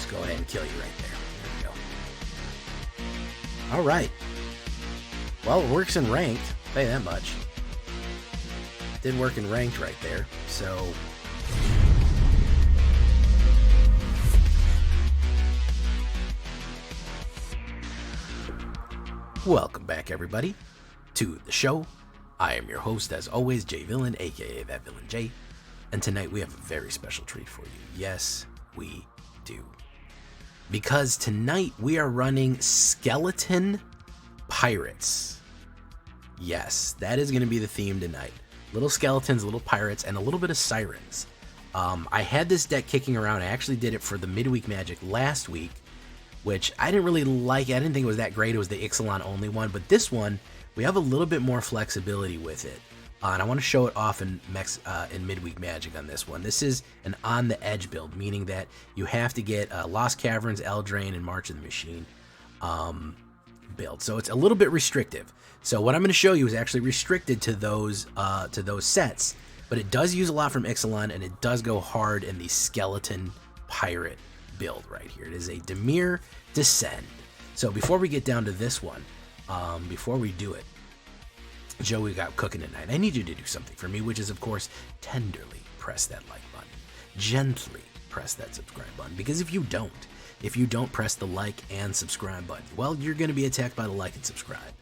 just go ahead and kill you right there. There we go. Alright. Well, it works in ranked. I'll tell you that much. Did work in ranked right there. So... welcome back, everybody, to the show. I am your host, as always, Jay Villain, aka That Villain J, and tonight we have a very special treat for you. Yes, we do. Because tonight we are running Skeleton Pirates. Yes, that is going to be the theme tonight. Little skeletons, little pirates, and a little bit of sirens. I had this deck kicking around. I actually did it for the Midweek Magic last week, which I didn't really like. I didn't think it was that great. It was the Ixalan only one, but this one, we have a little bit more flexibility with it. And I want to show it off in Midweek Magic on this one. This is an on-the-edge build, meaning that you have to get Lost Caverns, Eldraine, and March of the Machine build. So it's a little bit restrictive. So what I'm going to show you is actually restricted to those sets, but it does use a lot from Ixalan, and it does go hard in the Skeleton Pirate build right here. It is a Dimir Decdend. So before we get down to this one, before we do it, Joe, we got cooking tonight. I need you to do something for me, which is, of course, tenderly press that like button, gently press that subscribe button, because if you don't press the like and subscribe button, well, you're going to be attacked by the like and subscribe.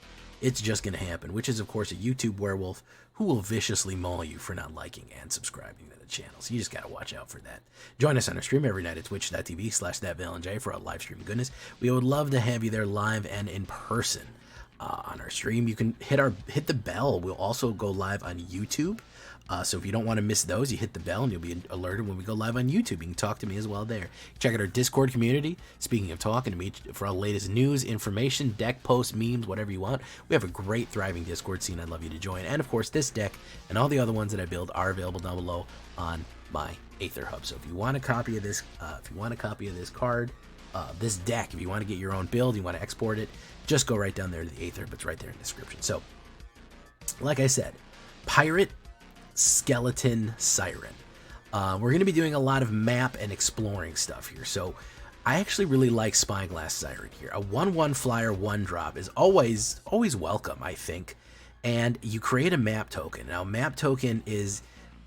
It's just going to happen, which is, of course, a YouTube werewolf who will viciously maul you for not liking and subscribing to the channel. So you just got to watch out for that. Join us on our stream every night at twitch.tv/thatvillainej for our live stream goodness. We would love to have you there live and in person on our stream. You can hit the bell. We'll also go live on YouTube. So if you don't want to miss those, you hit the bell and you'll be alerted when we go live on YouTube. You can talk to me as well there. Check out our Discord community. Speaking of talking to me, for our latest news, information, deck posts, memes, whatever you want. We have a great, thriving Discord scene. I'd love you to join. And of course, this deck and all the other ones that I build are available down below on my AetherHub. So if you want a copy of this, card, this deck, if you want to get your own build, you want to export it, just go right down there to the AetherHub. It's right there in the description. So, like I said, Pirate, Skeleton, Siren. We're going to be doing a lot of map and exploring stuff here. So I actually really like Spyglass Siren here. A 1/1 flyer 1-drop is always welcome, I think. And you create a map token. Now, map token is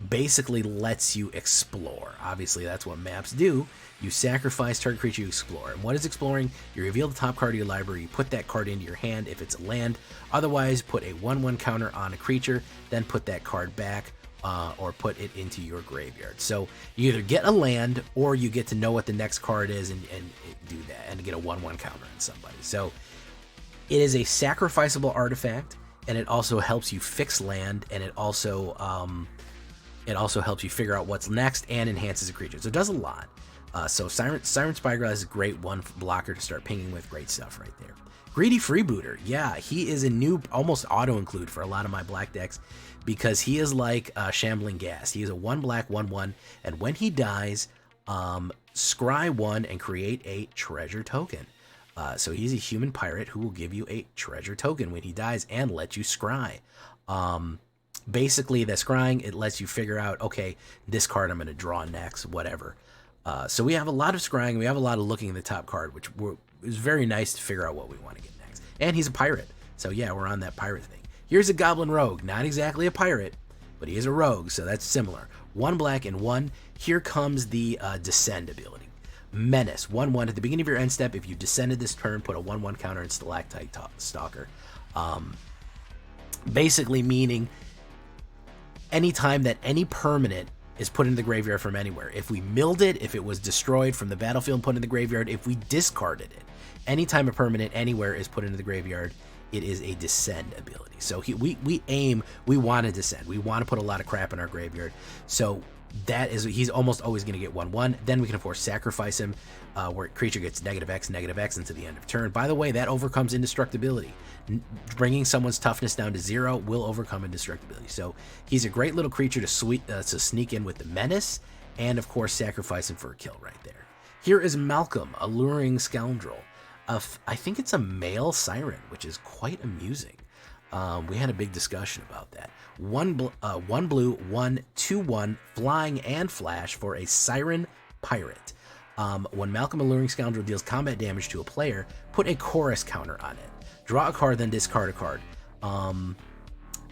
basically lets you explore. Obviously, that's what maps do. You sacrifice target creature, you explore. And what is exploring? You reveal the top card of your library, you put that card into your hand if it's a land. Otherwise, put a 1/1 counter on a creature, then put that card back, or put it into your graveyard. So you either get a land, or you get to know what the next card is and do that, and get a 1/1 counter on somebody. So it is a sacrificable artifact, and it also helps you fix land, and it also helps you figure out what's next and enhances a creature. So it does a lot. So Siren Spyglass is a great one blocker to start pinging with. Great stuff right there. Greedy Freebooter. Yeah, he is a new almost auto-include for a lot of my black decks because he is like Shambling Gas. He is a 1 black 1/1, and when he dies, scry 1 and create a treasure token. So he's a human pirate who will give you a treasure token when he dies and let you scry. Basically, the scrying, it lets you figure out, okay, this card I'm going to draw next, whatever. So we have a lot of scrying. We have a lot of looking at the top card, which is very nice to figure out what we want to get next. And he's a pirate. So yeah, we're on that pirate thing. Here's a Goblin Rogue. Not exactly a pirate, but he is a rogue, so that's similar. 1 black and 1. Here comes the Descend ability. Menace. 1/1. At the beginning of your end step, if you descended this turn, put a 1/1 counter in Stalactite Stalker. Basically meaning anytime that any permanent is put into the graveyard from anywhere. If we milled it, if it was destroyed from the battlefield and put in the graveyard, if we discarded it, anytime a permanent anywhere is put into the graveyard, it is a Descend ability. So we want to descend. We want to put a lot of crap in our graveyard. So he's almost always going to get 1/1. Then we can, of course, sacrifice him, where creature gets -X into the end of turn. By the way, that overcomes indestructibility. Bringing someone's toughness down to 0 will overcome indestructibility. So he's a great little creature to sneak in with the menace, and of course sacrifice him for a kill right there. Here is Malcolm, Alluring Scoundrel. I think it's a male siren, which is quite amusing. We had a big discussion about that. One blue, 1/2/1, flying and flash for a Siren Pirate. When Malcolm Alluring Scoundrel deals combat damage to a player, put a chorus counter on it. Draw a card, then discard a card.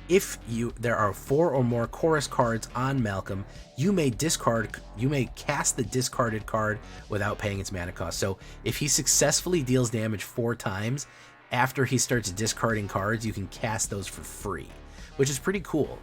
If there are 4 or more chorus cards on Malcolm, you may cast the discarded card without paying its mana cost. So if he successfully deals damage 4 times, after he starts discarding cards, you can cast those for free, which is pretty cool.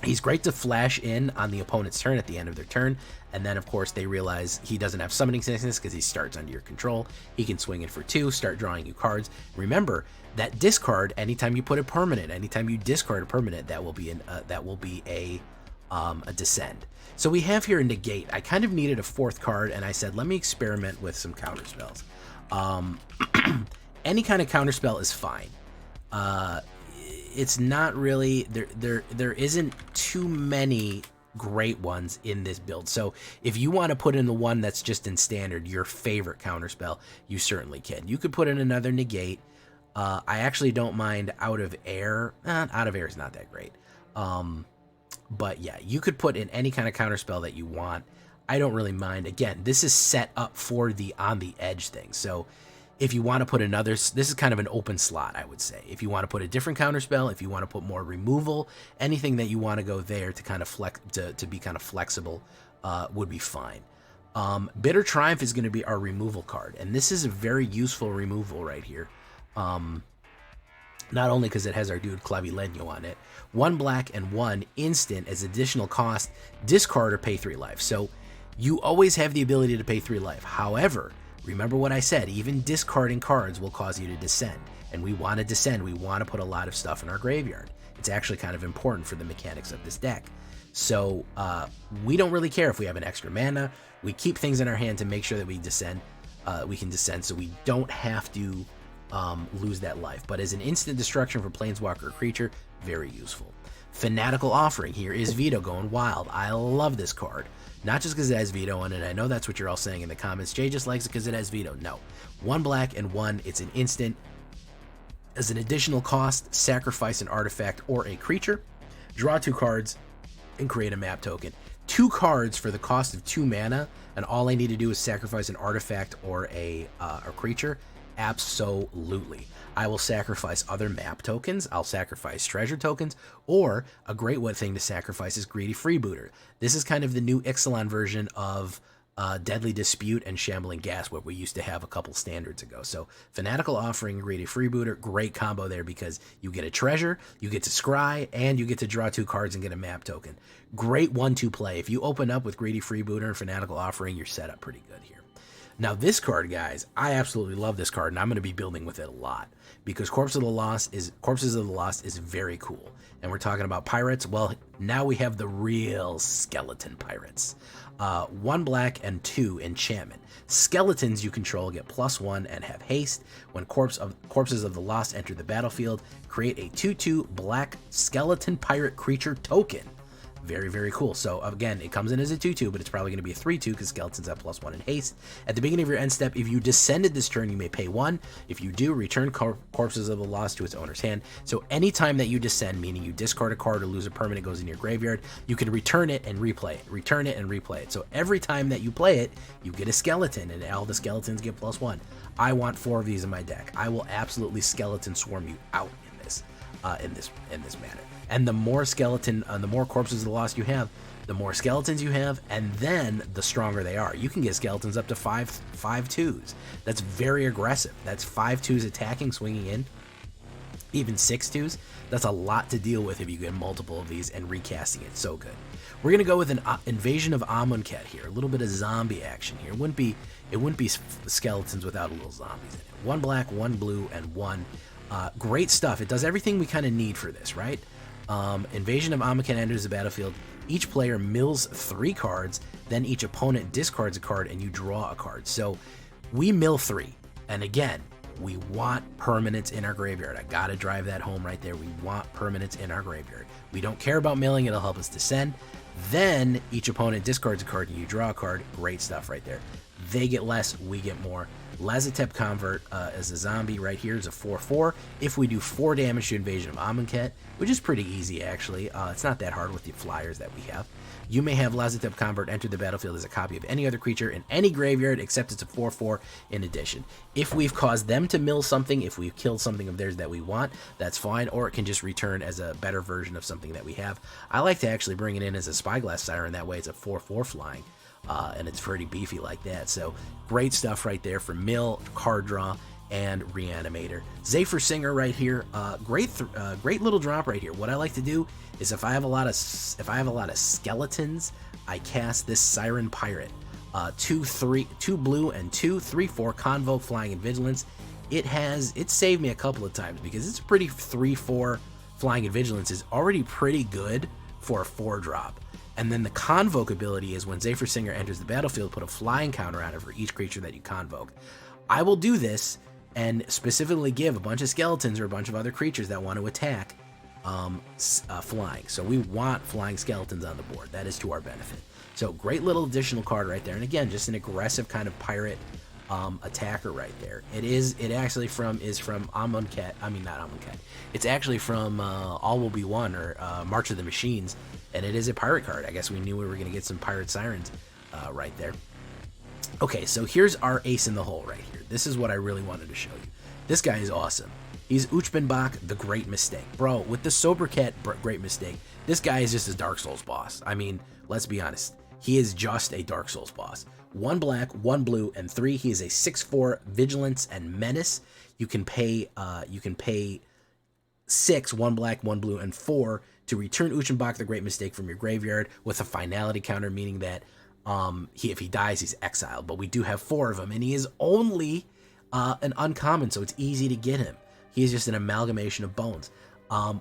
He's great to flash in on the opponent's turn at the end of their turn, and then of course they realize he doesn't have summoning sickness because he starts under your control. He can swing in for 2, start drawing you cards. Remember that discard, anytime you put a permanent, anytime you discard a permanent, that will be a descend. So we have here a negate. I kind of needed a 4th card, and I said let me experiment with some counter spells. Any kind of counter spell is fine. It's not really there isn't too many great ones in this build. So if you want to put in the one that's just in standard, your favorite counterspell, you certainly can. You could put in another negate. I actually don't mind Out of Air. Out of Air is not that great. But yeah, you could put in any kind of counterspell that you want. I don't really mind. Again, this is set up for the on the edge thing. So if you want to put another, this is kind of an open slot, I would say. If you want to put a different counterspell, if you want to put more removal, anything that you want to go there to kind of flex, to be kind of flexible, would be fine. Bitter Triumph is going to be our removal card, and this is a very useful removal right here. Not only because it has our dude Clavileño on it. 1 black and 1 instant as additional cost, discard or pay 3 life. So you always have the ability to pay 3 life. However, remember what I said, even discarding cards will cause you to descend. And we want to descend, we want to put a lot of stuff in our graveyard. It's actually kind of important for the mechanics of this deck. So we don't really care if we have an extra mana. We keep things in our hand to make sure that we descend. We can descend so we don't have to lose that life. But as an instant destruction for Planeswalker or creature, very useful. Fanatical Offering, here is Veto going wild. I love this card. Not just because it has Veto on it. I know that's what you're all saying in the comments. Jay just likes it because it has Veto. No. 1 black and 1. It's an instant. As an additional cost, sacrifice an artifact or a creature. Draw 2 cards and create a map token. 2 cards for the cost of 2 mana, and all I need to do is sacrifice an artifact or a creature. Absolutely. I will sacrifice other map tokens, I'll sacrifice treasure tokens, or a great thing to sacrifice is Greedy Freebooter. This is kind of the new Ixalan version of Deadly Dispute and Shambling Gas, what we used to have a couple standards ago. So Fanatical Offering, Greedy Freebooter, great combo there because you get a treasure, you get to scry, and you get to draw 2 cards and get a map token. Great 1-2 play. If you open up with Greedy Freebooter and Fanatical Offering, you're set up pretty good here. Now this card, guys, I absolutely love this card, and I'm going to be building with it a lot because Corpses of the Lost is very cool. And we're talking about pirates. Well, now we have the real skeleton pirates. 1 black and 2 enchantment. Skeletons you control get +1 and have haste. When Corpses of the Lost enter the battlefield, create a 2/2 black skeleton pirate creature token. Very, very cool. So again, it comes in as a 2/2, but it's probably going to be a 3/2 because skeletons have +1 in haste. At the beginning of your end step, if you descended this turn, you may pay 1. If you do, return Corpses of the Lost to its owner's hand. So anytime that you descend, meaning you discard a card or lose a permanent goes in your graveyard, you can return it and replay it. Return it and replay it. So every time that you play it, you get a skeleton, and all the skeletons get +1. I want 4 of these in my deck. I will absolutely skeleton swarm you out in this manner. And the more the more Corpses of the Lost you have, the more skeletons you have, and then the stronger they are. You can get skeletons up to 5/2s. That's very aggressive. That's 5/2s attacking, swinging in, even 6/2s. That's a lot to deal with if you get multiple of these and recasting it. So good. We're gonna go with an Invasion of Amonkhet here. A little bit of zombie action here. It wouldn't be skeletons without a little zombies in it. 1 black, 1 blue, and 1. Great stuff. It does everything we kind of need for this, right? Invasion of Amonkhet enters the battlefield. Each player mills 3 cards, then each opponent discards a card and you draw a card. So we mill 3. And again, we want permanents in our graveyard. I gotta drive that home right there. We want permanents in our graveyard. We don't care about milling, it'll help us descend. Then each opponent discards a card and you draw a card. Great stuff right there. They get less, we get more. Lazotep Convert as a zombie right here is a 4/4. If we do 4 damage to Invasion of Amonkhet, which is pretty easy actually, it's not that hard with the flyers that we have. You may have Lazotep Convert enter the battlefield as a copy of any other creature in any graveyard, except it's a 4/4 in addition. If we've caused them to mill something, if we've killed something of theirs that we want, that's fine, or it can just return as a better version of something that we have. I like to actually bring it in as a Spyglass Siren, that way it's a 4/4 flying, and it's pretty beefy like that. So great stuff right there for mill, card draw, and Reanimator. Zephyr Singer right here, great little drop right here. What I like to do is if I have a lot of skeletons, I cast this Siren Pirate. 2 blue and 2 3/4 Convoke, Flying, and Vigilance. It saved me a couple of times because it's pretty 3/4 Flying and Vigilance is already pretty good for a 4-drop. And then the Convoke ability is when Zephyr Singer enters the battlefield, put a flying counter on it for each creature that you convoke. I will do this and specifically give a bunch of skeletons or a bunch of other creatures that want to attack flying. So we want flying skeletons on the board. That is to our benefit. So great little additional card right there. And again, just an aggressive kind of pirate attacker right there. It actually is from Amonkhet. I mean, not Amonkhet. It's actually from All Will Be One or March of the Machines. And it is a pirate card. I guess we knew we were going to get some pirate sirens right there. Okay, so here's our ace in the hole right here. This is what I really wanted to show you. This guy is awesome. He's Uchbenbach, the Great Mistake. Bro, with the Sobercat Great Mistake, this guy is just a Dark Souls boss. I mean, let's be honest. He is just a Dark Souls boss. 1 black, 1 blue, and 3. He is a 6/4 Vigilance and Menace. You can pay 6, 1 black, 1 blue, and 4 to return Uchbenbach, the Great Mistake from your graveyard with a finality counter, meaning that if he dies, he's exiled. But we do have 4 of him, and he is only an uncommon, so it's easy to get him. He is just an amalgamation of bones.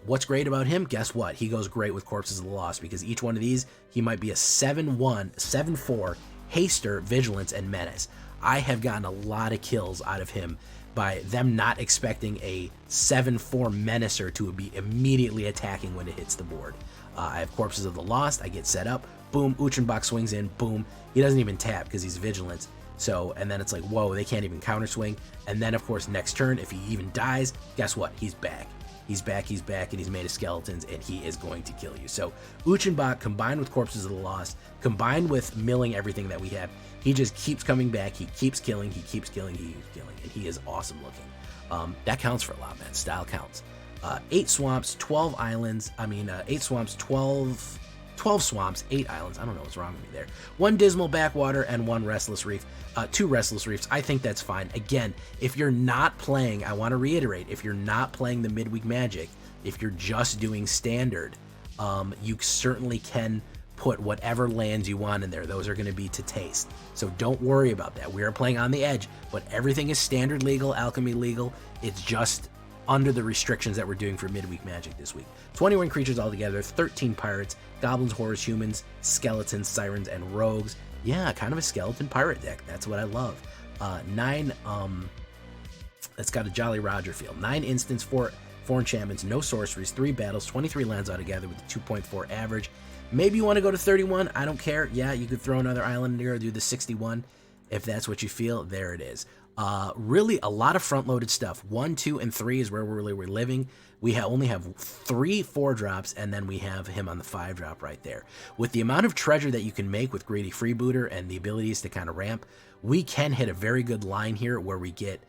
What's great about him? Guess what? He goes great with Corpses of the Lost, because each one of these, he might be a 7/1, 7/4 Haster, Vigilance, and Menace. I have gotten a lot of kills out of him by them not expecting a 7/4 Menacer to be immediately attacking when it hits the board. I have Corpses of the Lost. I get set up. Boom, Uchbenbach swings in. Boom. He doesn't even tap because he's Vigilance. So, and then it's like, whoa, they can't even counter swing. And then, of course, next turn, if he even dies, guess what? He's back. He's back, and he's made of skeletons, and he is going to kill you. So, Uchbenbach, combined with Corpses of the Lost, combined with milling everything that we have, he just keeps coming back. He keeps killing, and he is awesome looking. That counts for a lot, man. Style counts. 8 swamps, 12 islands. 8 swamps, 12 swamps, 8 islands. I don't know what's wrong with me there. 1 dismal backwater and 1 restless reef. 2 restless reefs. I think that's fine. Again, if you're not playing, I want to reiterate, if you're not playing the Midweek Magic, if you're just doing standard, you certainly can put whatever lands you want in there. Those are going to be to taste. So don't worry about that. We are playing on the edge, but everything is standard legal, alchemy legal. It's just under the restrictions that we're doing for Midweek Magic this week. 21 creatures altogether, 13 pirates, goblins, horrors, humans, skeletons, sirens, and rogues. Yeah, kind of a skeleton pirate deck. That's what I love. 9, it's got a Jolly Roger feel. 9 instants, 4 enchantments, no sorceries, 3 battles, 23 lands altogether with a 2.4 average. Maybe you want to go to 31. I don't care. Yeah, you could throw another island in here or do the 61 if that's what you feel. There it is. Really a lot of front-loaded stuff. 1, 2, and 3 is where we're living. We only have 3 4-drops, and then we have him on the 5-drop right there. With the amount of treasure that you can make with Greedy Freebooter and the abilities to kind of ramp, we can hit a very good line here where we get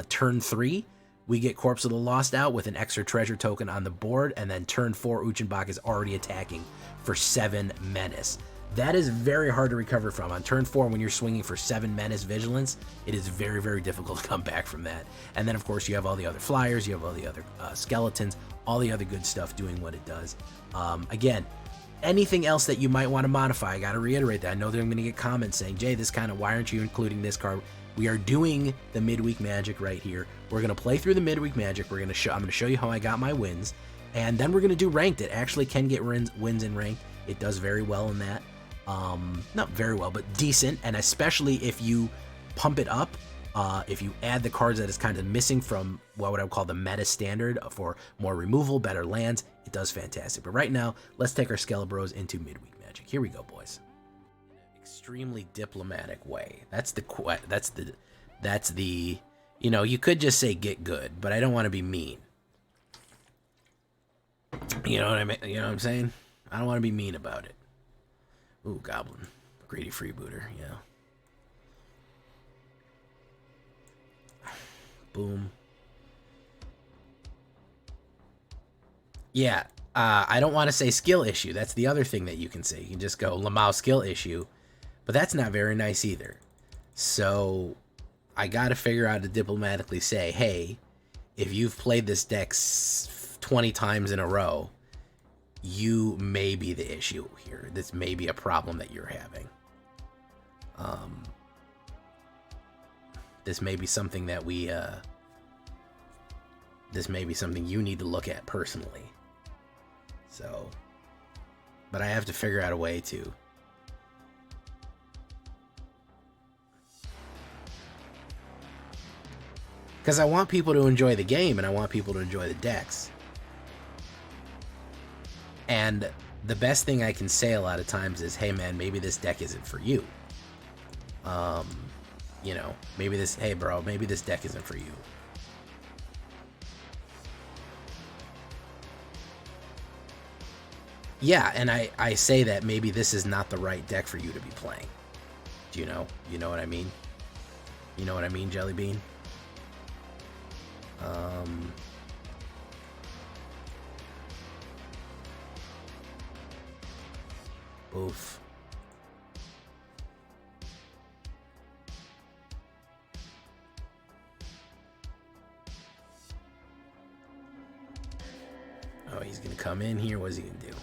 turn 3, we get Corpse of the Lost out with an extra treasure token on the board, and then turn 4, Uchbenbach is already attacking for 7 Menace. That is very hard to recover from. On turn 4, when you're swinging for 7 Menace Vigilance, it is very, very difficult to come back from that. And then, of course, you have all the other flyers, you have all the other skeletons, all the other good stuff doing what it does. Again, anything else that you might want to modify, I got to reiterate that. I know that I'm going to get comments saying, Jay, why aren't you including this card? We are doing the Midweek Magic right here. We're going to play through the Midweek Magic. I'm going to show you how I got my wins. And then we're going to do ranked. It actually can get wins in ranked. It does very well in that. Not very well, but decent, and especially if you pump it up, if you add the cards that is kind of missing from what I would call the meta standard for more removal, better lands, it does fantastic. But right now, let's take our Skelebros into Midweek Magic. Here we go, boys. Extremely diplomatic way. That's the That's the, you know, you could just say get good, but I don't want to be mean. You know what I mean? You know what I'm saying? I don't want to be mean about it. Ooh, Goblin. Greedy freebooter, yeah. Boom. Yeah, I don't want to say skill issue. That's the other thing that you can say. You can just go Lamau skill issue, but that's not very nice either. So I got to figure out to diplomatically say, hey, if you've played this deck 20 times in a row, you may be the issue here. This may be a problem that you're having. This may be something that we, this may be something you need to look at personally. So, but I have to figure out a way to. Because I want people to enjoy the game and I want people to enjoy the decks. And the best thing I can say a lot of times is, hey man, maybe this deck isn't for you. You know, maybe this, hey bro, maybe this deck isn't for you. Yeah, and I say that maybe this is not the right deck for you to be playing. Do you know? You know what I mean? You know what I mean, Jelly Bean? Oof. Oh, he's gonna come in here. What's he gonna do?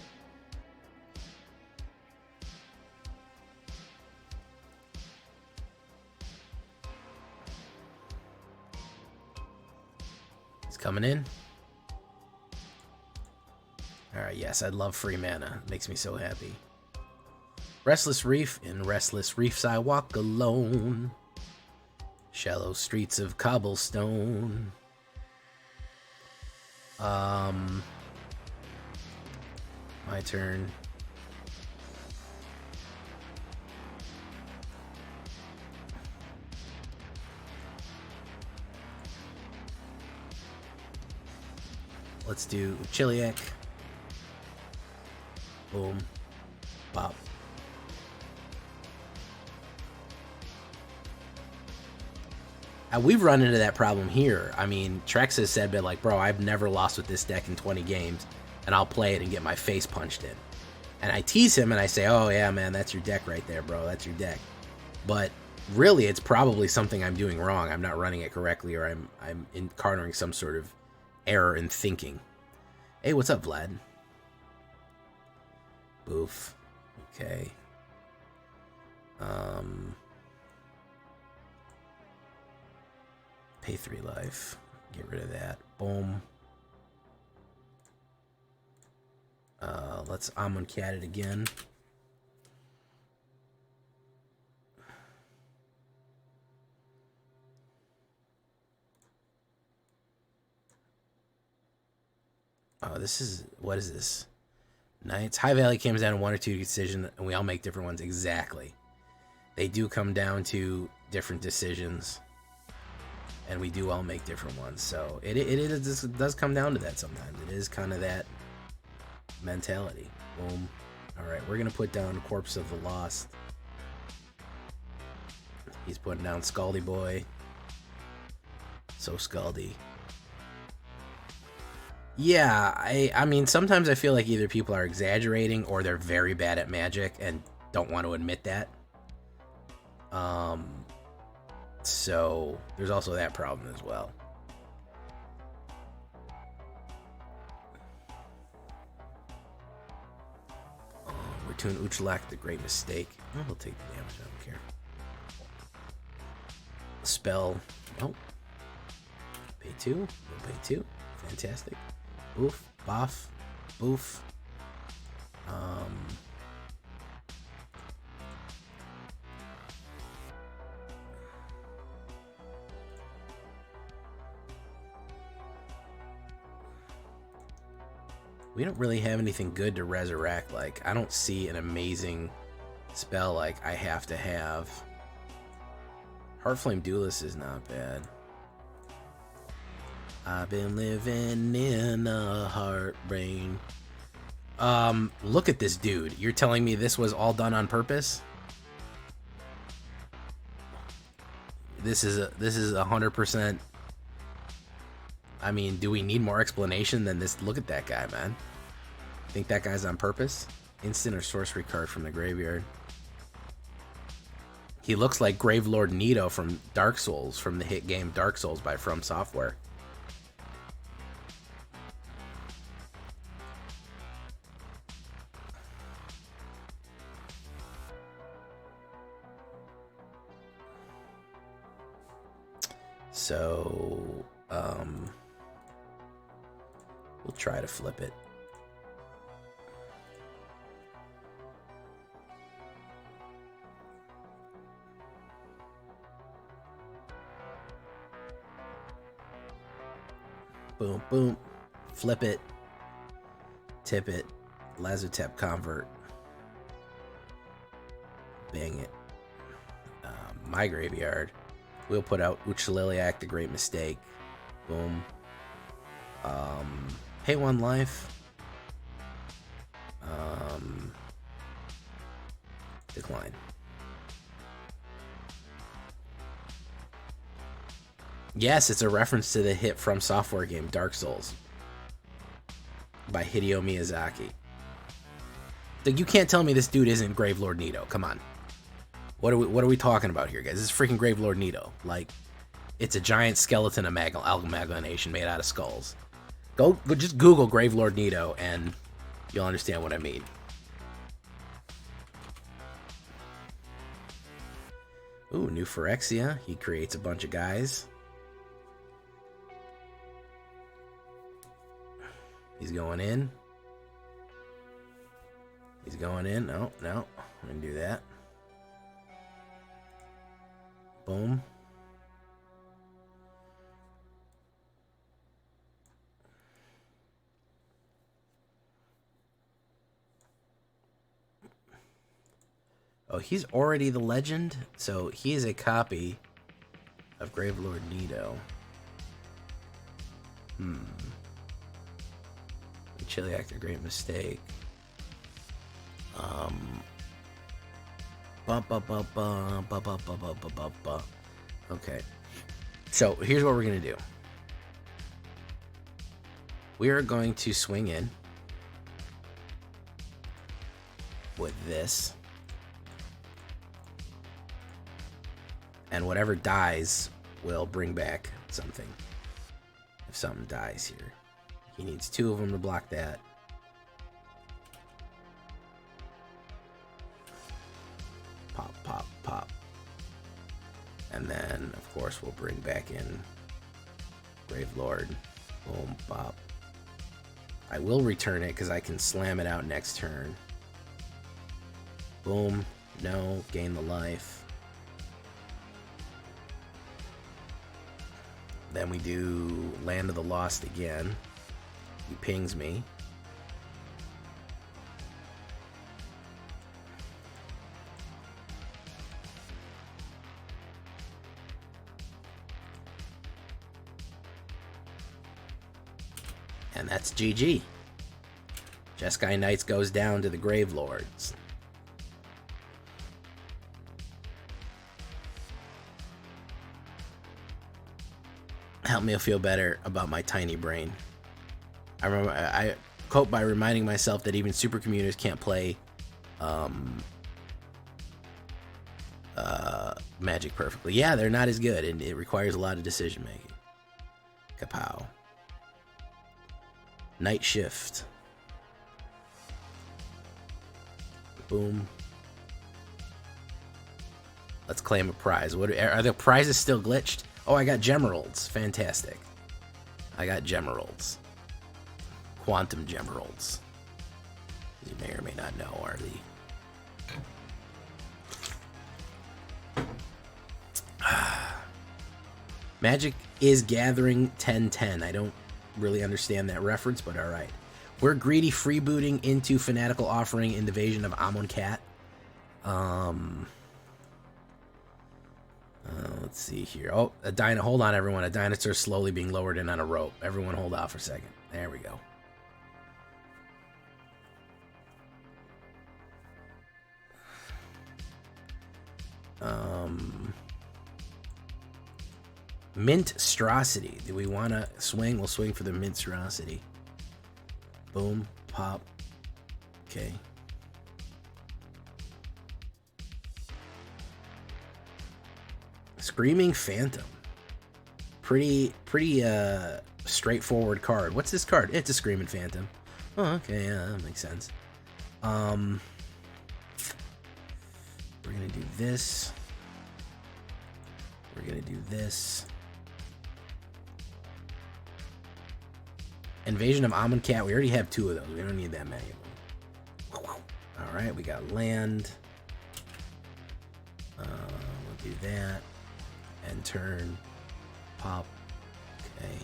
He's coming in. Alright, yes, I love free mana. Makes me so happy. Restless Reef. In Restless Reefs I walk alone. Shallow streets of cobblestone. My turn. Let's do Chiliac. Boom. Bop. We've run into that problem here. I mean, Trex has said, but like, bro, I've never lost with this deck in 20 games, and I'll play it and get my face punched in. And I tease him and I say, oh yeah, man, that's your deck right there, bro. That's your deck. But really, it's probably something I'm doing wrong. I'm not running it correctly, or I'm encountering some sort of error in thinking. Hey, what's up, Vlad? Boof. Okay. Pay 3 life. Get rid of that. Boom. Let's Amonkhet it again. Oh, this is, what is this? Knights. High Valley comes down to 1 or 2 decisions, and we all make different ones. Exactly. They do come down to different decisions, and we do all make different ones. So it does come down to that sometimes. It is kind of that mentality. Boom. All right, we're gonna put down Corpse of the Lost. He's putting down Scaldy Boy. So Scaldy. Yeah, I mean, sometimes I feel like either people are exaggerating or they're very bad at Magic and don't want to admit that. So there's also that problem as well. Return Ixalan, the great mistake. Oh, we'll take the damage, I don't care. Spell. Oh. Pay 2. We'll pay 2. Fantastic. Oof. Boff. Boof. We don't really have anything good to resurrect. Like, I don't see an amazing spell like I have to have Heartflame Duelist is not bad. I've been living in a heartbrain. Look at this dude. You're telling me this was all done on purpose? This is 100%. I mean, do we need more explanation than this? Look at that guy, man. Think that guy's on purpose? Instant or sorcery card from the graveyard. He looks like Gravelord Nito from Dark Souls, from the hit game Dark Souls by From Software. So, we'll try to flip it. Boom, boom. Flip it. Tip it. Lazotep convert. Bang it. My graveyard. We'll put out Uchaliliac, the Great Mistake. Boom. Pay 1 life. Decline. Yes, it's a reference to the hit From Software game Dark Souls by Hideo Miyazaki. Like, you can't tell me this dude isn't Gravelord Nito. Come on. What are we talking about here, guys? This is freaking Gravelord Nito. Like, it's a giant skeleton amalgamation made out of skulls. Go just Google Gravelord Nito and you'll understand what I mean. Ooh, new Phyrexia. He creates a bunch of guys. He's going in. He's going in. No. I'm going to do that. Boom. Oh, he's already the legend? So he is a copy of Gravelord Nito. Chiliac, a Great Mistake. Okay. So here's what we're gonna do. We are going to swing in with this. And whatever dies will bring back something. If something dies here. He needs 2 of them to block that. Pop, pop, pop. And then, of course, we'll bring back in Gravelord. Boom, pop. I will return it because I can slam it out next turn. Boom. No. Gain the life. Then we do Land of the Lost again. He pings me. And that's GG. Jeskai Knights goes down to the Gravelords. Help me feel better about my tiny brain. I remember I cope by reminding myself that even super commuters can't play Magic perfectly. Yeah, they're not as good, and it requires a lot of decision making. Kapow. Night Shift. Boom. Let's claim a prize. What are the prizes still glitched? Oh, I got Gemeralds. Fantastic. I got Gemeralds. Quantum Gemeralds. You may or may not know are the Magic is gathering 10-10. I don't really understand that reference, but alright. We're greedy freebooting into Fanatical Offering Invasion of Amonkhet. Let's see here. Oh, hold on, everyone. A dinosaur slowly being lowered in on a rope. Everyone hold off for a second. There we go. Minstrosity. Do we want to swing? We'll swing for the Minstrosity. Boom. Pop. Okay. Screaming Phantom. Pretty straightforward card. What's this card? It's a Screaming Phantom. Oh, okay, yeah, that makes sense. We're gonna do this. We're gonna do this. Invasion of Amonkhet. We already have 2 of those. We don't need that many of them. All right, we got land. We'll do that. And turn. Pop. Okay.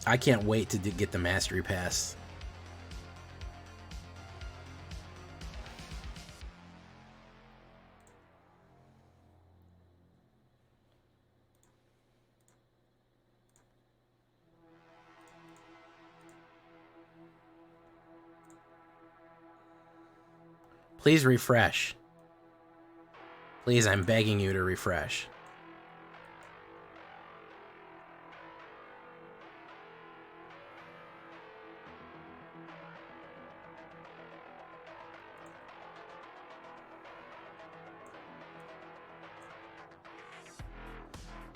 I can't wait to get the Mastery Pass. Please refresh. Please, I'm begging you to refresh.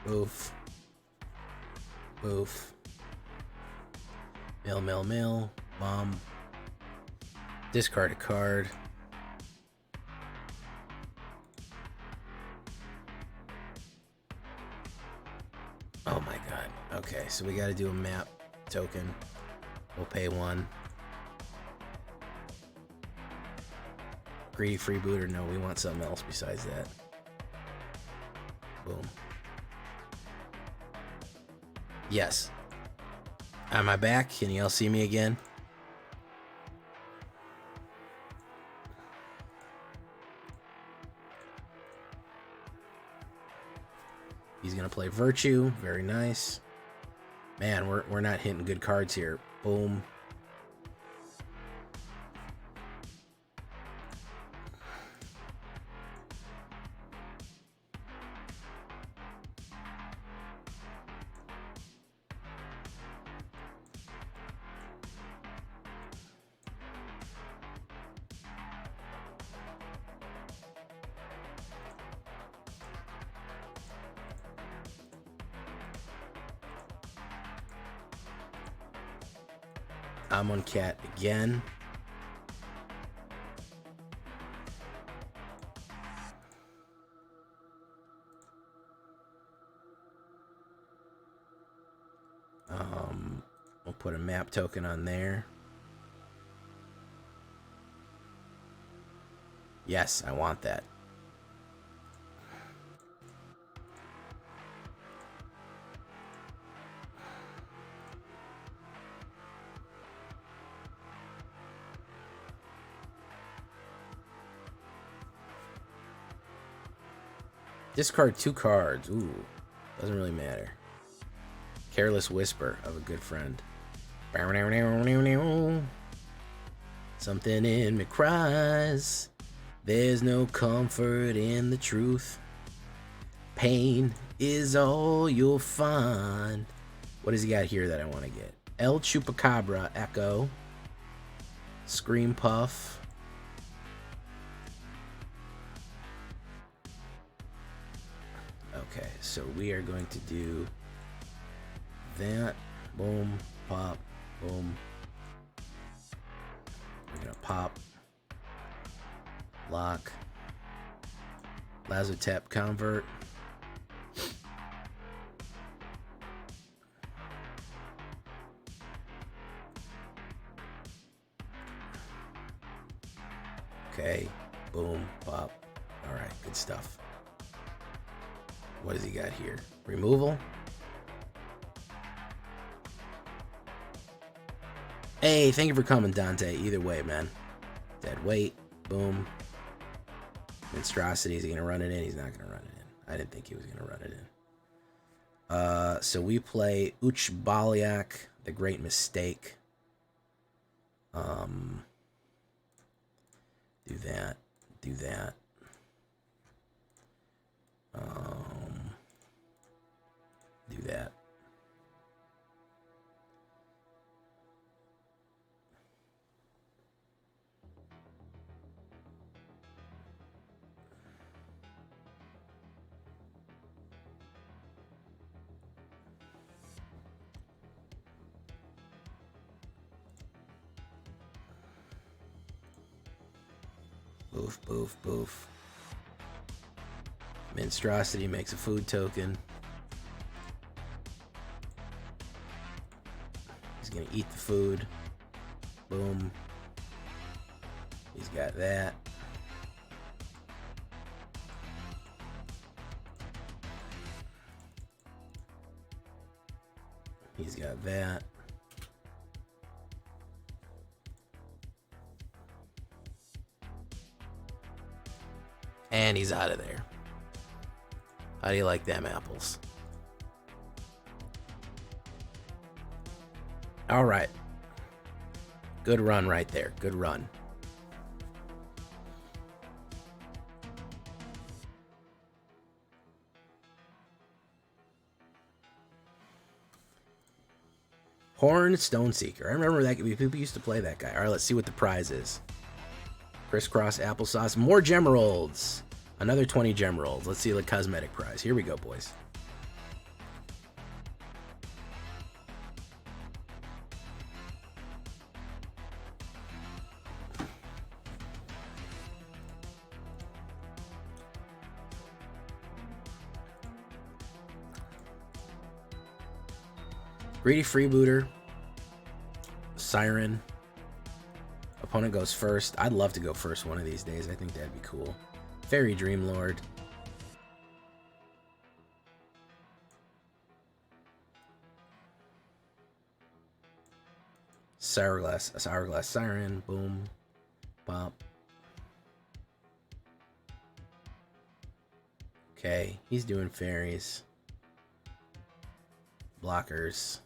Oof. Oof. Mill. Bomb. Discard a card. Oh my god. Okay, so we gotta do a map token. We'll pay 1. Greedy freebooter. No, we want something else besides that. Boom. Yes. Am I back? Can y'all see me again? He's gonna play Virtue. Very nice. Man, we're not hitting good cards here. Boom. I'm on cat again. We'll put a map token on there. Yes, I want that. Discard 2 cards. Ooh, doesn't really matter. Careless Whisper of a good friend. Something in me cries. There's no comfort in the truth. Pain is all you'll find. What does he got here that I want to get? El Chupacabra Echo. Scream Puff. Okay, so we are going to do that. Boom, pop, boom. We're gonna pop, lock, Lazotep convert. Okay, boom, pop. All right, good stuff. What does he got here? Removal. Hey, thank you for coming, Dante. Either way, man. Dead weight. Boom. Monstrosity, is he going to run it in? He's not going to run it in. I didn't think he was going to run it in. So we play Uchbalyak, the Great Mistake. Do that. Do that. Do that. Boof, boof, boof. Monstrosity makes a food token. He's gonna eat the food. Boom. He's got that. He's got that. And he's out of there. How do you like them apples? All right. Good run right there. Good run. Horn Stoneseeker. I remember that. People used to play that guy. All right, let's see what the prize is. Crisscross applesauce. More Gemeralds. Another 20 Gemeralds. Let's see the cosmetic prize. Here we go, boys. Greedy Freebooter. Siren. Opponent goes first. I'd love to go first one of these days. I think that'd be cool. Fairy Dreamlord. Sourglass Siren. Boom. Bop. Okay, he's doing fairies. Blockers.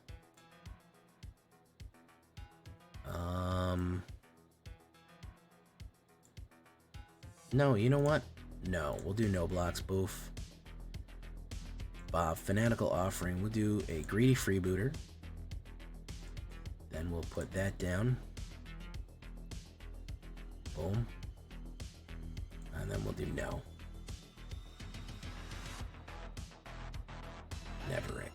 No, you know what? No, we'll do no blocks, boof. Fanatical Offering. We'll do a Greedy Freebooter. Then we'll put that down. Boom. And then we'll do no. Neverick.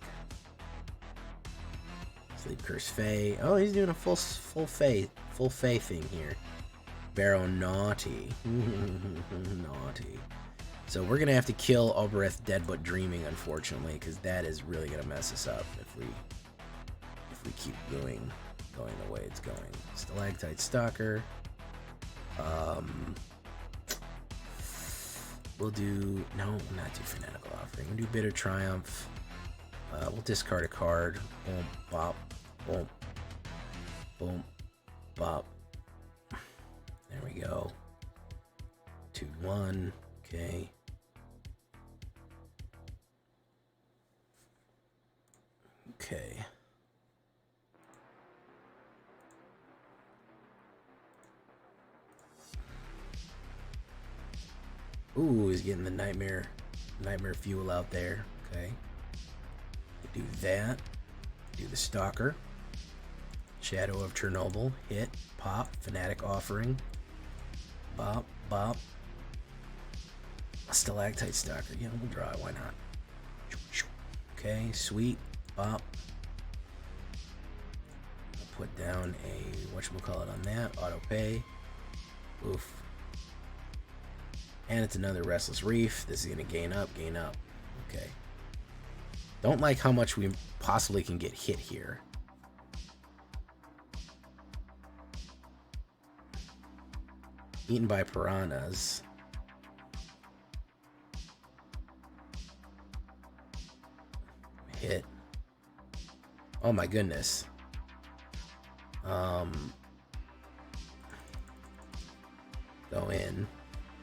Sleep Curse Fae. Oh, he's doing a full Fae thing here. Barrow Naughty. Naughty. So we're gonna have to kill Obereth Dead But Dreaming, unfortunately, because that is really gonna mess us up if we keep going the way it's going. Stalactite Stalker. We'll do not do Fanatical Offering. We'll do Bitter Triumph. We'll discard a card. Boom, bop, boom, boom, bop. There we go. 2-1. Okay. Okay. Ooh, he's getting the nightmare fuel out there. Okay. Do that. Do the Stalker. Shadow of Chernobyl. Hit. Pop. Fanatic Offering. Bop. Bop. Stalactite Stalker. Yeah, we'll draw it. Why not? Okay. Sweet. Bop. I'll put down a whatchamacallit on that. Auto pay. Oof. And it's another Restless Reef. This is going to gain up. Okay. Don't like how much we possibly can get hit here. Eaten by piranhas. Hit. Oh my goodness. go in.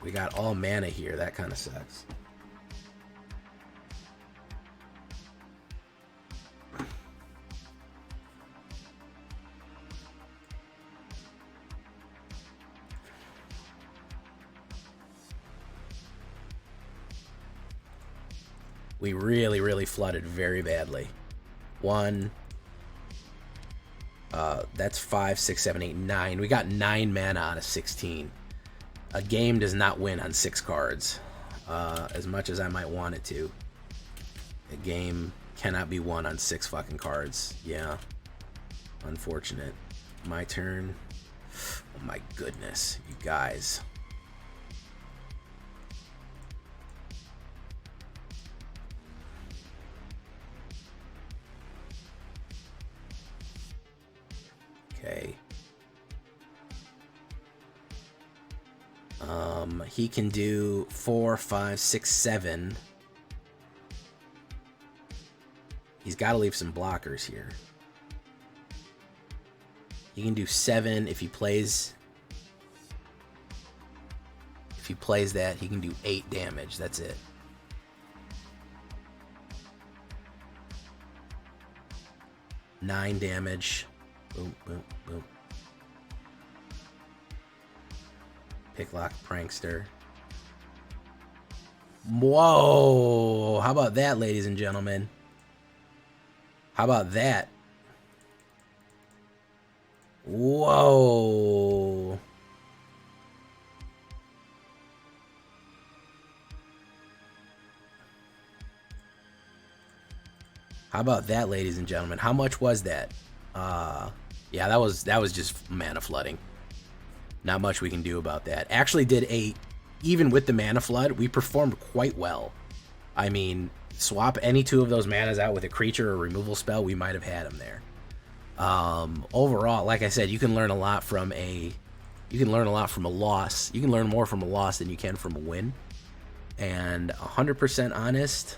We got all mana here. That kind of sucks. We really, really flooded very badly. That's 5, 6, 7, 8, 9. We got 9 mana out of 16. A game does not win on 6 cards. As much as I might want it to. A game cannot be won on 6 fucking cards. Yeah. Unfortunate. My turn. Oh my goodness, you guys. Okay. He can do 4, 5, 6, 7. He's got to leave some blockers here. He can do 7 if he plays. If he plays that, he can do 8 damage. That's it. Nine damage. Boom, boom, boom. Picklock Prankster. Whoa! How about that, ladies and gentlemen? How about that? Whoa! How about that, ladies and gentlemen? How much was that? Yeah, that was just mana flooding. Not much we can do about that. Actually did even with the mana flood, we performed quite well. I mean, swap any 2 of those manas out with a creature or removal spell, we might have had them there. Overall, like I said, you can learn a lot from a loss. You can learn more from a loss than you can from a win. And 100% honest,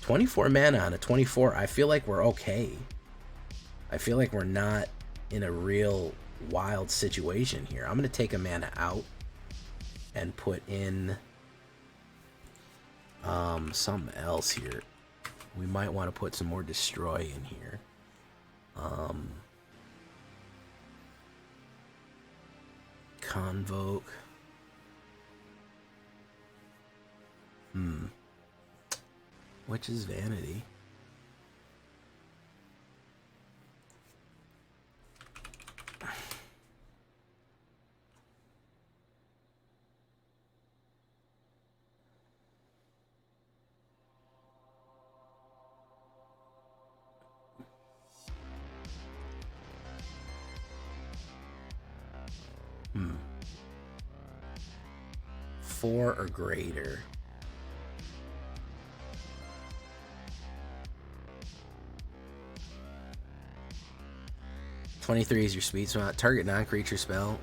24 mana on a 24, I feel like we're okay. I feel like we're not in a real wild situation here. I'm going to take a mana out and put in something else here. We might want to put some more destroy in here. Convoke. Which is Vanity? Four or greater. $23 is your sweet spot. Target non-creature spell.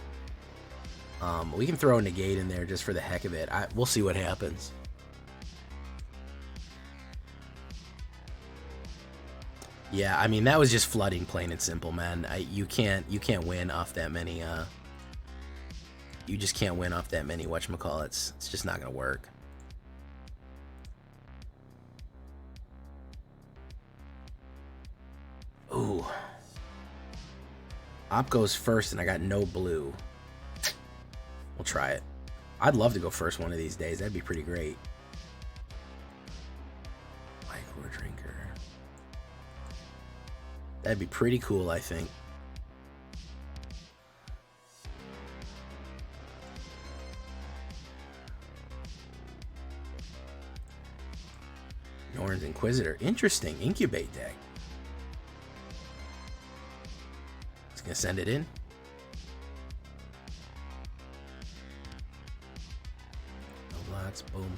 We can throw a negate in there just for the heck of it. We'll see what happens. Yeah, I mean that was just flooding, plain and simple, man. You can't win off that many. You just can't win off that many whatchamacallits. It's just not gonna work. Ooh. Op goes first and I got no blue. We'll try it. I'd love to go first one of these days. That'd be pretty great. Micro drinker. That'd be pretty cool, I think. Norn's Inquisitor. Interesting. Incubate deck. It's gonna send it in. No blocks. Boom.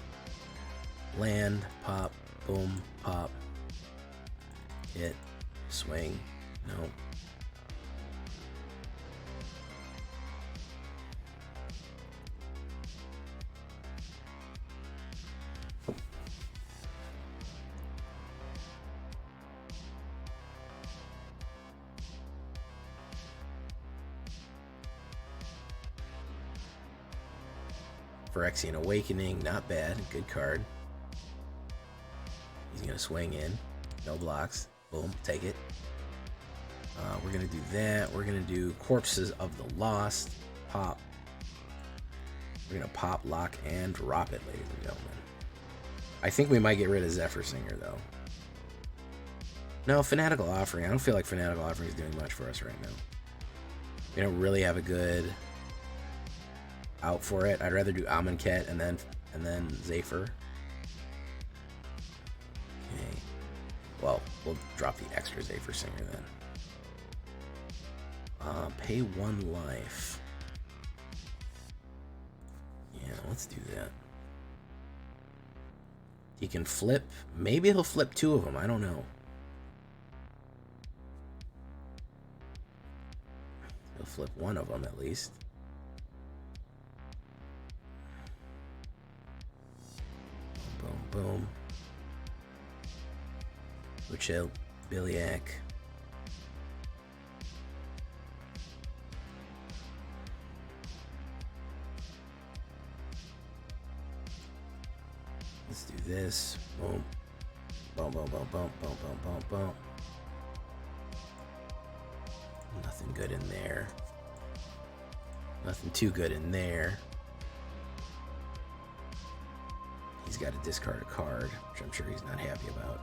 Land. Pop. Boom. Pop. Hit. Swing. No. Phyrexian Awakening, not bad. Good card. He's going to swing in. No blocks. Boom, take it. We're going to do that. We're going to do Corpses of the Lost. Pop. We're going to pop, lock, and drop it, ladies and gentlemen. I think we might get rid of Zephyr Singer, though. No, Fanatical Offering. I don't feel like Fanatical Offering is doing much for us right now. We don't really have a good out for it. I'd rather do Amonkhet and then Zephyr. Okay. Well, we'll drop the extra Zephyr Singer then. Pay 1 life. Yeah, let's do that. He can flip. Maybe he'll flip 2 of them. I don't know. He'll flip 1 of them at least. Boom, boom. Uchel, Biliac. Let's do this. Boom. Boom, boom, boom, boom, boom, boom, boom, boom. Nothing good in there. Nothing too good in there. He's got to discard a card, which I'm sure he's not happy about.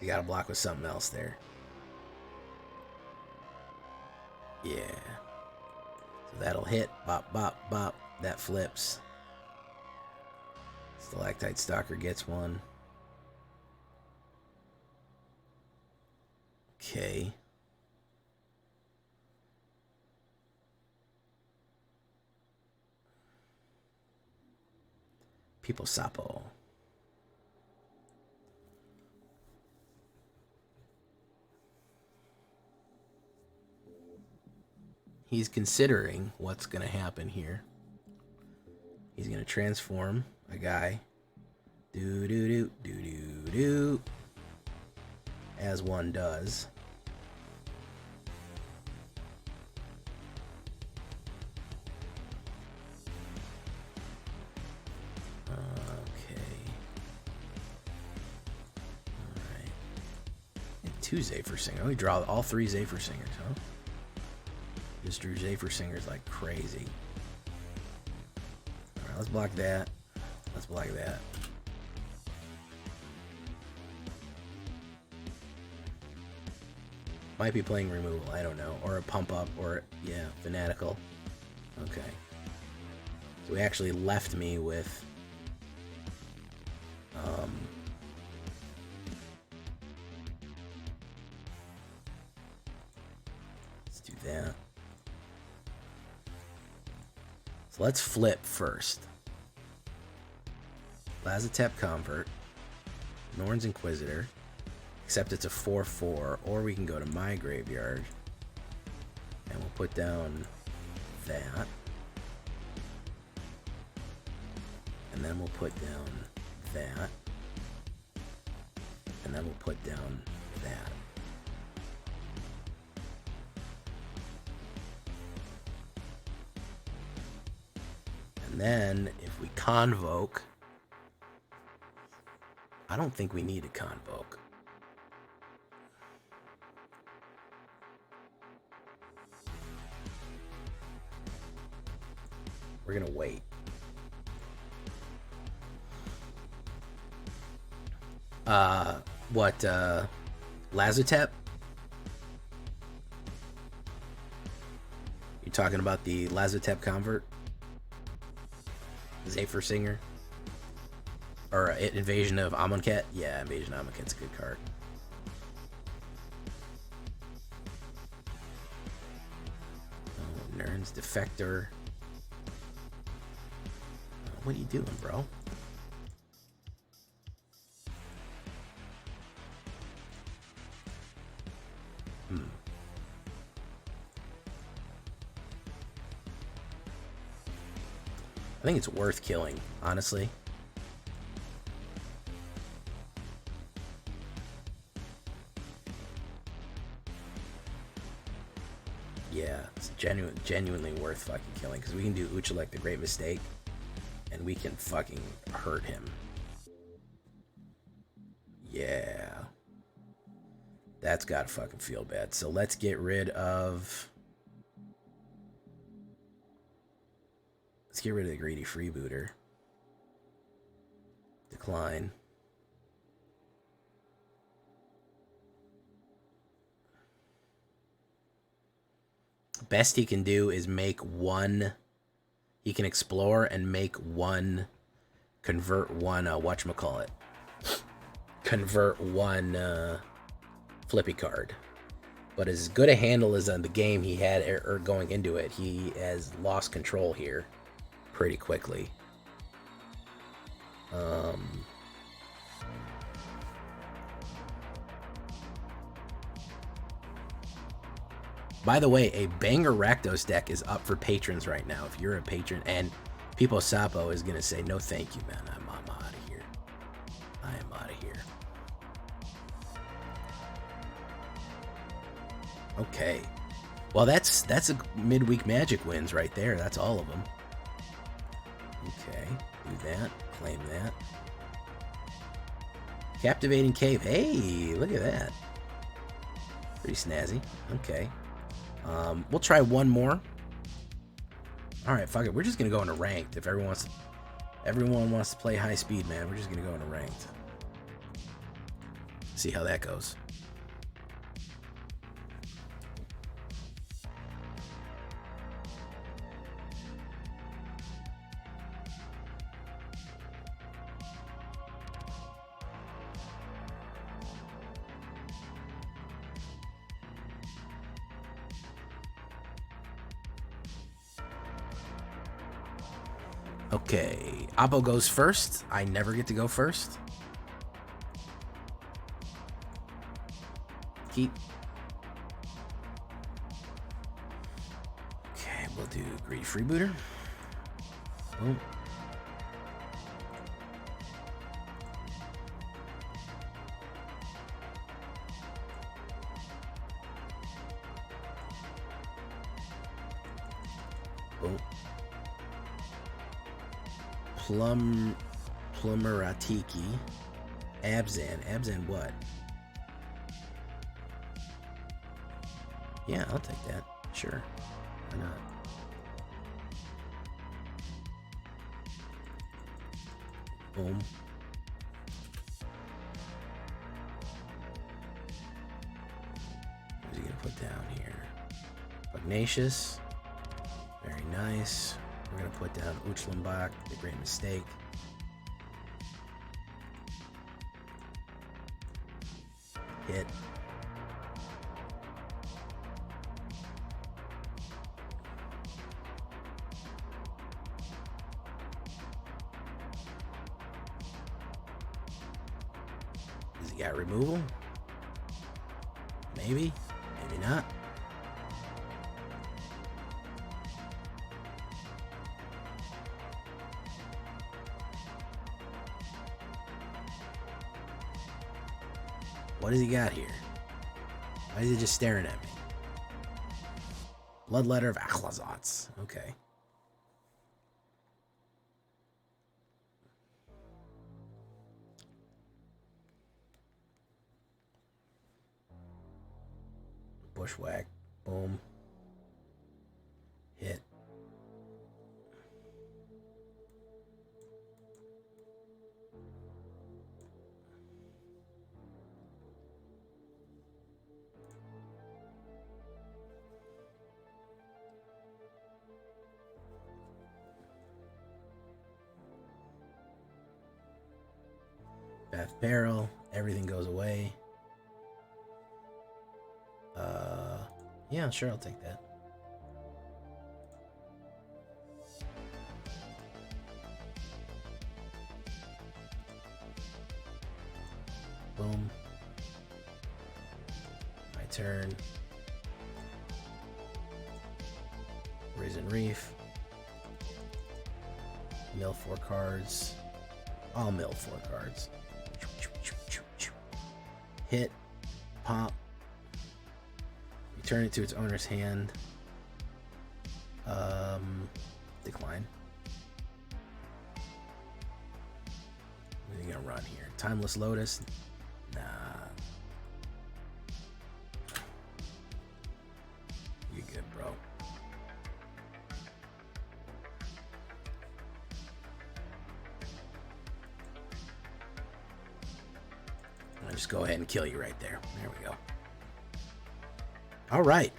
You gotta block with something else there. Yeah. So that'll hit. Bop, bop, bop. That flips. Stalactite Stalker gets one. Okay. People Sapo. He's considering what's going to happen here. He's going to transform a guy. Do. As one does. Okay. Alright. 2 Zephyr Singers. We draw all 3 Zephyr Singers, huh? Just drew Zephyr Singers like crazy. Alright, let's block that. Let's block that. Might be playing removal, I don't know. Or a pump up, or, yeah, Fanatical. Okay. So he actually left me with... let's do that. So let's flip first. Lazotep Convert. Norn's Inquisitor. Except it's a 4/4, or we can go to my graveyard. And we'll put down that. And then we'll put down that. And then we'll put down that. And then, if we Convoke... I don't think we need a Convoke. We're gonna wait. Lazotep? You talking about the Lazotep Convert? Zephyr Singer? Or Invasion of Amonkhet? Yeah, Invasion of Amonkhet's a good card. Oh, Nern's Defector. What are you doing, bro? I think it's worth killing, honestly. Yeah, it's genuinely worth fucking killing, because we can do Ixalan the Great Mistake, and we can fucking hurt him. Yeah. That's gotta fucking feel bad. So let's get rid of... Let's get rid of the greedy freebooter. Decline. Best he can do is make one... He can explore and make one... Convert one, whatchamacallit. Convert one, Flippy card. But as good a handle as on the game he had going into it, he has lost control here pretty quickly. By the way, a banger Rakdos deck is up for patrons right now. If you're a patron, and Pipo Sapo is gonna say, no thank you, man. I'm out of here. I am out of here. Okay. Well, that's a midweek Magic wins right there. That's all of them. Okay. Do that. Claim that. Captivating Cave. Hey, look at that. Pretty snazzy. Okay. We'll try one more. Alright, fuck it. We're just gonna go into ranked. If everyone wants to play high speed, man, we're just gonna go into ranked. See how that goes. Okay, Oppo goes first. I never get to go first. Keep. Okay, we'll do Greedy Freebooter. Boom. Boom. Plummeratiki. Abzan what? Yeah, I'll take that. Sure. Why not? Boom. What's he gonna put down here? Pugnacious. Very nice. We're gonna put down Ixalan, the Great Mistake. Hit. Does he got removal? Maybe. Maybe not. What does he got here? Why is he just staring at me? Bloodletter of Achlazotz. Okay. Bushwhack. Boom. Hit. Bath Barrel, everything goes away. Yeah, sure, I'll take that. Boom. My turn. Risen Reef. Mill 4 cards. I'll mill 4 cards. Hit. Pop. Return it to its owner's hand. Decline. What are you gonna run here? Timeless Lotus? Nah. You good, bro. I'll just go ahead and kill you right there. There we go. All right.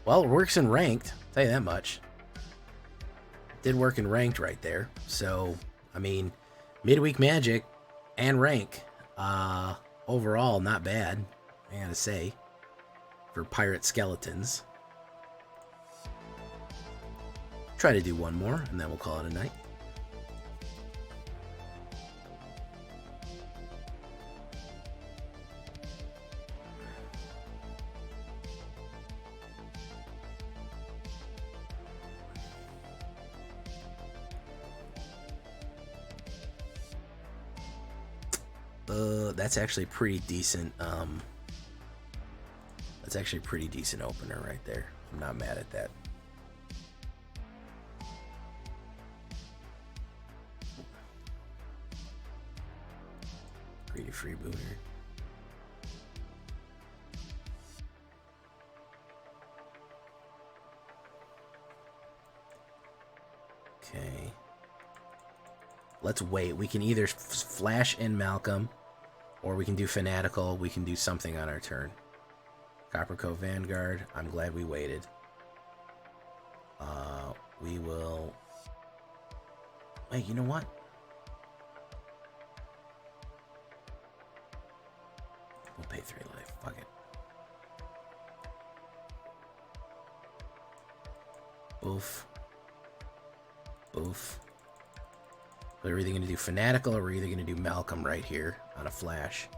Well, it works in ranked. I'll tell you that much. Did work in ranked right there. So, I mean, midweek magic and rank. Overall, not bad, I gotta say, for pirate skeletons. Try to do one more, and then we'll call it a night. That's actually pretty decent. That's actually a pretty decent opener right there. I'm not mad at that. Pretty freebooter. Okay. Let's wait. We can either flash in Malcolm, or we can do Fanatical. We can do something on our turn. Copper Cove Vanguard. I'm glad we waited. We will... Wait, you know what? We'll pay 3 life. Fuck it. Boof. Boof. We're either going to do Fanatical or we're either going to do Malcolm right here on a flash.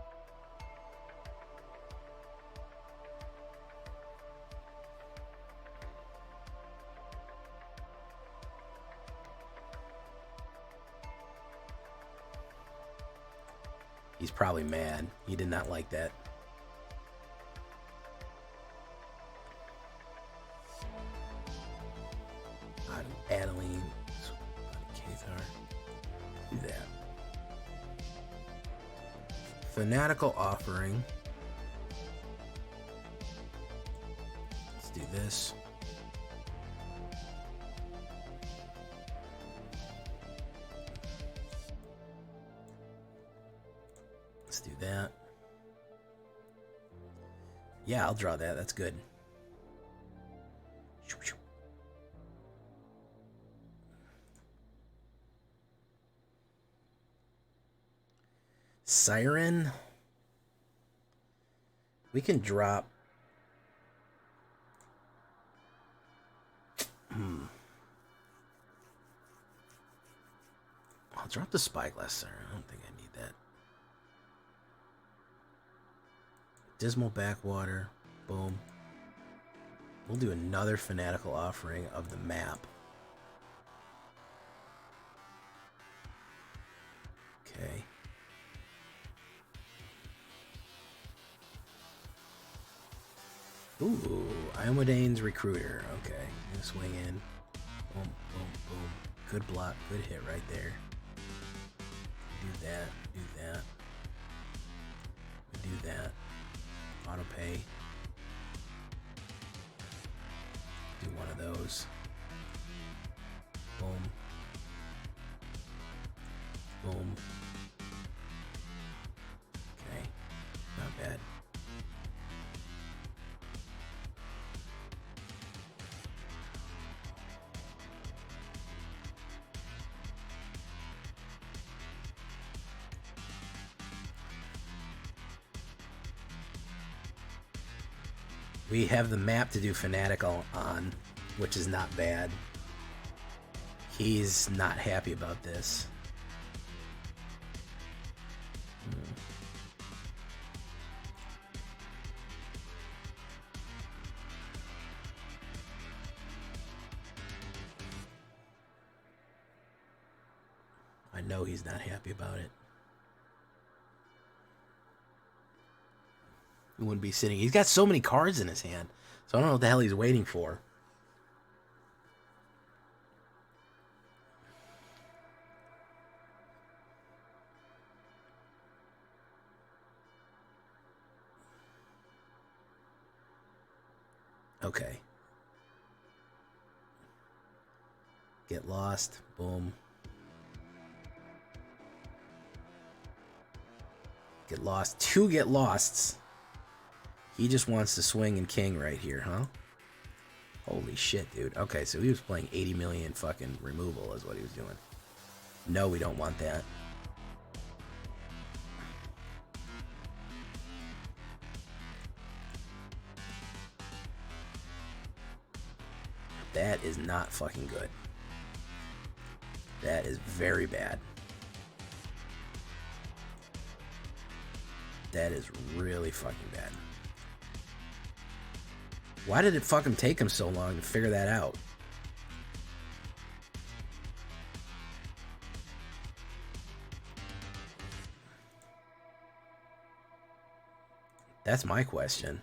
He's probably mad. He did not like that. Adeline. Do that. Fanatical Offering. Let's do this. Let's do that. Yeah, I'll draw that. That's good. Siren. We can drop. I'll drop the Spyglass Siren. I don't think I need that. Dismal Backwater. Boom. We'll do another Fanatical Offering of the map. Okay. Ooh, Iomodane's Recruiter. Okay, gonna swing in. Boom, boom, boom. Good block, good hit right there. Do that, do that. Do that. Auto pay. Do one of those. Boom. Boom. Okay, not bad. We have the map to do Fanatical on, which is not bad. He's not happy about this. know he's not happy about it. He wouldn't be sitting. He's got so many cards in his hand, so I don't know what the hell he's waiting for. Okay. Get lost. Boom. Get lost. 2 get losts. He just wants to swing and king right here, huh? Holy shit, dude. Okay, so he was playing 80 million fucking removal is what he was doing. No, we don't want that. That is not fucking good. That is very bad. That is really fucking bad. Why did it fucking take him so long to figure that out? That's my question.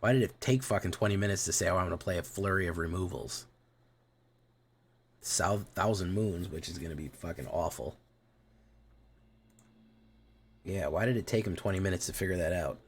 Why did it take fucking 20 minutes to say, oh, I'm going to play a flurry of removals? Thousand Moons, which is going to be fucking awful. Yeah, why did it take him 20 minutes to figure that out?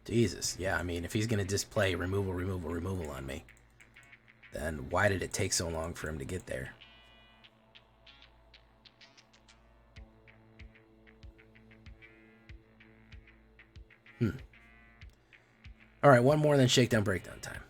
Jesus, yeah, I mean, if he's going to just play removal on me, then why did it take so long for him to get there? Alright, one more, then shakedown, breakdown time.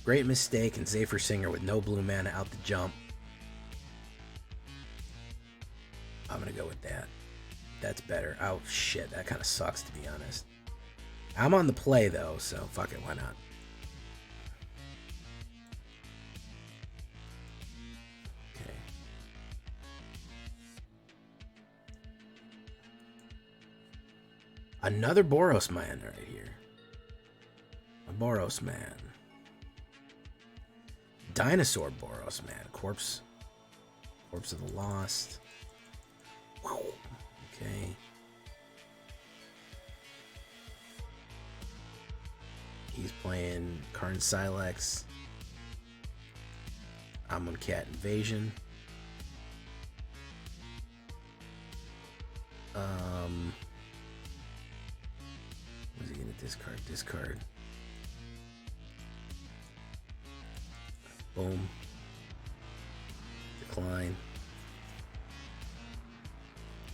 Great Mistake and Zephyr Singer with no blue mana out the jump. I'm going to go with that. That's better. Oh, shit. That kind of sucks, to be honest. I'm on the play, though, so fuck it. Why not? Okay. Another Boros Man right here. A Boros Man. Dinosaur Boros Man. Corpse of the Lost. Okay. He's playing Karn Silex. I'm on Cat Invasion. What's he gonna discard? Discard. Boom. Decline.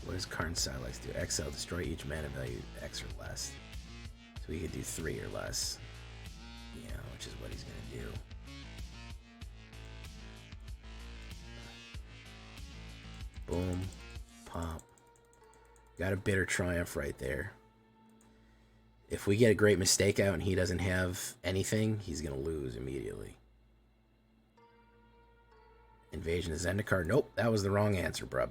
What does Karn Silex do? Exile, destroy each mana value X or less. So he could do 3 or less. Yeah, which is what he's gonna do. Boom. Pop. Got a bitter triumph right there. If we get a Great Mistake out and he doesn't have anything, he's gonna lose immediately. Invasion of Zendikar. Nope, that was the wrong answer, bruh.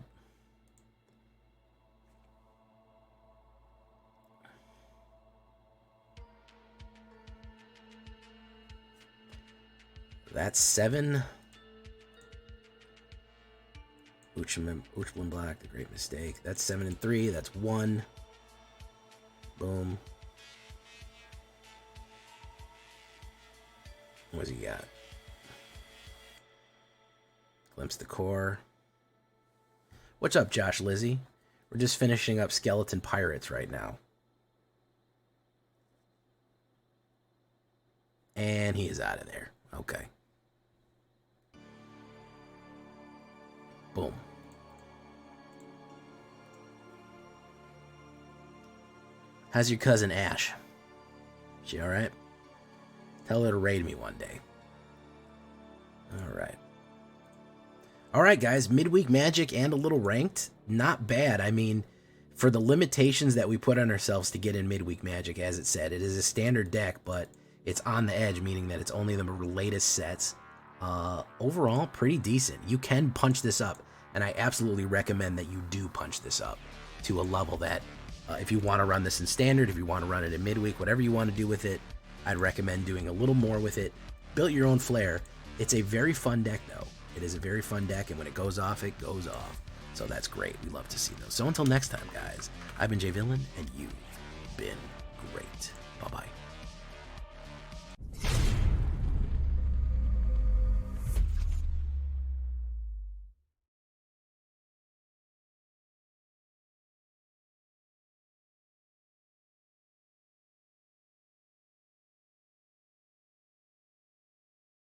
That's 7. Uchlin Black, the Great Mistake. That's 7 and 3. That's 1. Boom. What's he got? Glimpse the Core. What's up, Josh Lizzie? We're just finishing up Skeleton Pirates right now. And he is out of there. Okay. Boom. How's your cousin Ash? She alright? Tell her to raid me one day. Alright. Alright, guys. Midweek Magic and a little ranked. Not bad. I mean, for the limitations that we put on ourselves to get in Midweek Magic, as it said, it is a standard deck, but it's on the edge, meaning that it's only the latest sets. Overall, pretty decent. You can punch this up, and I absolutely recommend that you do punch this up to a level that, if you want to run this in standard, if you want to run it in midweek, whatever you want to do with it, I'd recommend doing a little more with it. Build your own flair. It's a very fun deck, though. It is a very fun deck, and when it goes off, it goes off. So that's great. We love to see those. So until next time, guys, I've been Jay Villain, and you've been great. Bye-bye.